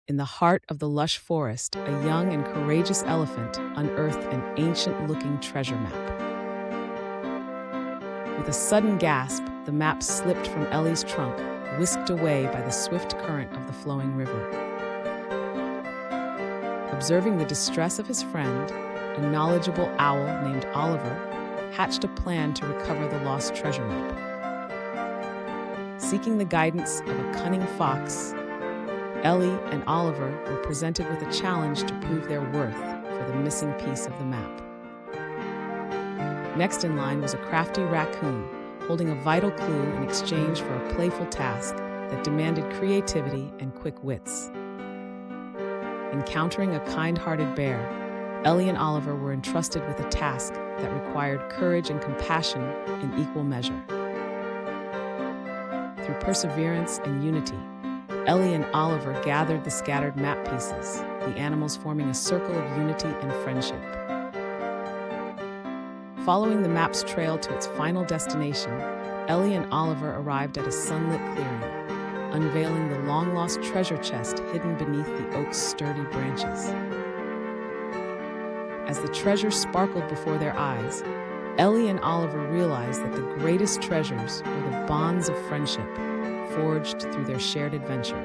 In the heart of the lush forest, a young and courageous elephant unearthed an ancient-looking treasure map. With a sudden gasp, the map slipped from Ellie's trunk, whisked away by the swift current of the flowing river. Observing the distress of his friend, a knowledgeable owl named Oliver hatched a plan to recover the lost treasure map. Seeking the guidance of a cunning fox, Ellie and Oliver were presented with a challenge to prove their worth for the missing piece of the map. Next in line was a crafty raccoon, holding a vital clue in exchange for a playful task that demanded creativity and quick wits. Encountering a kind-hearted bear, Ellie and Oliver were entrusted with a task that required courage and compassion in equal measure. Through perseverance and unity, Ellie and Oliver gathered the scattered map pieces, the animals forming a circle of unity and friendship. Following the map's trail to its final destination, Ellie and Oliver arrived at a sunlit clearing, unveiling the long-lost treasure chest hidden beneath the oak's sturdy branches. As the treasure sparkled before their eyes, Ellie and Oliver realized that the greatest treasures were the bonds of friendship forged through their shared adventure.